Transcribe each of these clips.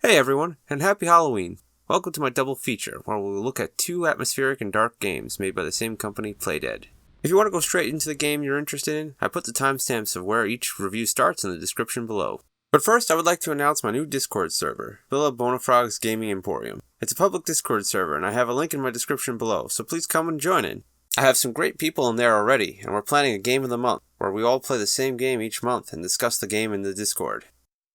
Hey everyone, and happy Halloween! Welcome to my double feature, where we will look at two atmospheric and dark games made by the same company, Playdead. If you want to go straight into the game you're interested in, I put the timestamps of where each review starts in the description below. But first, I would like to announce my new Discord server, Billob Gaming Emporium. It's a public Discord server, and I have a link in my description below, so please come and join in. I have some great people in there already, and we're planning a game of the month, where we all play the same game each month and discuss the game in the Discord.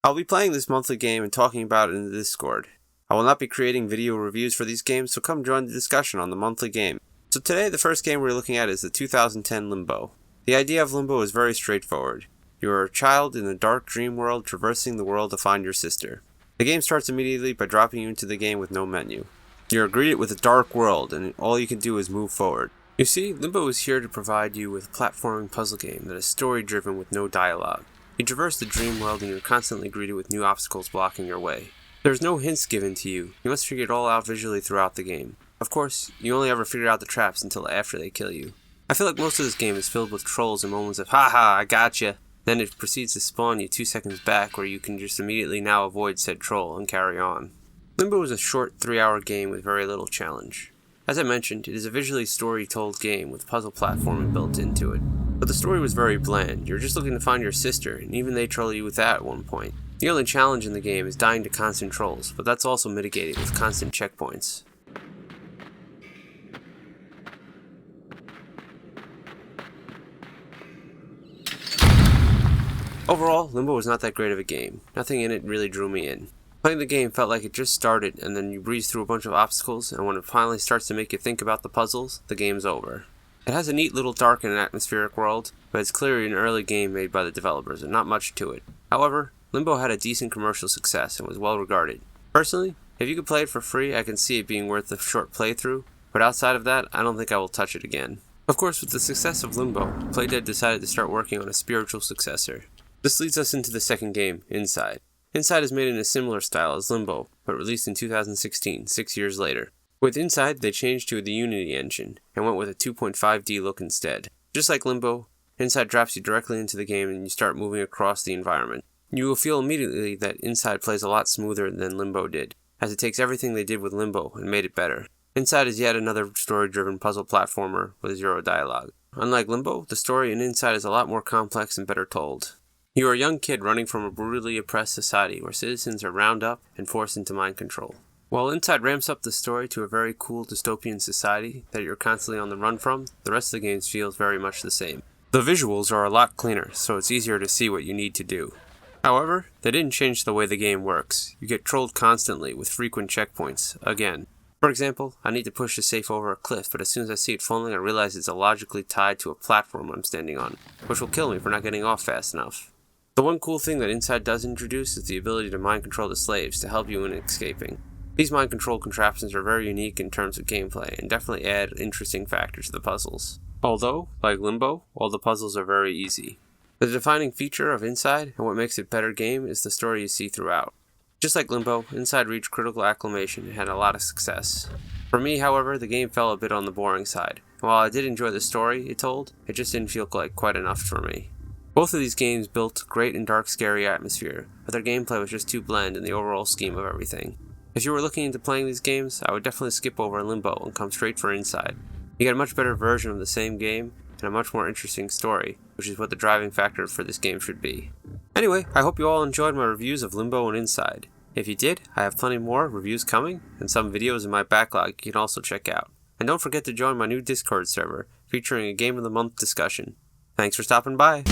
I'll be playing this monthly game and talking about it in the Discord. I will not be creating video reviews for these games, so come join the discussion on the monthly game. So today, the first game we're looking at is the 2010 Limbo. The idea of Limbo is very straightforward. You are a child in a dark dream world traversing the world to find your sister. The game starts immediately by dropping you into the game with no menu. You are greeted with a dark world, and all you can do is move forward. You see, Limbo is here to provide you with a platforming puzzle game that is story-driven with no dialogue. You traverse the dream world and you're constantly greeted with new obstacles blocking your way. There's no hints given to you. You must figure it all out visually throughout the game. Of course, you only ever figure out the traps until after they kill you. I feel like most of this game is filled with trolls and moments of "haha, I gotcha." Then it proceeds to spawn you 2 seconds back where you can just immediately now avoid said troll and carry on. Limbo is a short 3-hour game with very little challenge. As I mentioned, it is a visually story-told game with puzzle platforming built into it. But the story was very bland. You're just looking to find your sister, and even they troll you with that at one point. The only challenge in the game is dying to constant trolls, but that's also mitigated with constant checkpoints. Overall, Limbo was not that great of a game. Nothing in it really drew me in. Playing the game felt like it just started, and then you breeze through a bunch of obstacles, and when it finally starts to make you think about the puzzles, the game's over. It has a neat little dark and atmospheric world, but it's clearly an early game made by the developers and not much to it. However, Limbo had a decent commercial success and was well regarded. Personally, if you could play it for free, I can see it being worth a short playthrough, but outside of that, I don't think I will touch it again. Of course, with the success of Limbo, Playdead decided to start working on a spiritual successor. This leads us into the second game, Inside. Inside is made in a similar style as Limbo, but released in 2016, 6 years later. With Inside, they changed to the Unity engine, and went with a 2.5D look instead. Just like Limbo, Inside drops you directly into the game and you start moving across the environment. You will feel immediately that Inside plays a lot smoother than Limbo did, as it takes everything they did with Limbo and made it better. Inside is yet another story-driven puzzle platformer with zero dialogue. Unlike Limbo, the story in Inside is a lot more complex and better told. You are a young kid running from a brutally oppressed society where citizens are rounded up and forced into mind control. While Inside ramps up the story to a very cool dystopian society that you're constantly on the run from, the rest of the game feels very much the same. The visuals are a lot cleaner, so it's easier to see what you need to do. However, they didn't change the way the game works. You get trolled constantly with frequent checkpoints, again. For example, I need to push the safe over a cliff, but as soon as I see it falling I realize it's illogically tied to a platform I'm standing on, which will kill me for not getting off fast enough. The one cool thing that Inside does introduce is the ability to mind control the slaves to help you in escaping. These mind control contraptions are very unique in terms of gameplay and definitely add interesting factors to the puzzles. Although, like Limbo, all the puzzles are very easy. The defining feature of Inside, and what makes it a better game, is the story you see throughout. Just like Limbo, Inside reached critical acclamation and had a lot of success. For me, however, the game fell a bit on the boring side. And while I did enjoy the story it told, it just didn't feel like quite enough for me. Both of these games built great and dark scary atmosphere, but their gameplay was just too bland in the overall scheme of everything. If you were looking into playing these games, I would definitely skip over Limbo and come straight for Inside. You get a much better version of the same game, and a much more interesting story, which is what the driving factor for this game should be. Anyway, I hope you all enjoyed my reviews of Limbo and Inside. If you did, I have plenty more reviews coming, and some videos in my backlog you can also check out. And don't forget to join my new Discord server, featuring a Game of the Month discussion. Thanks for stopping by!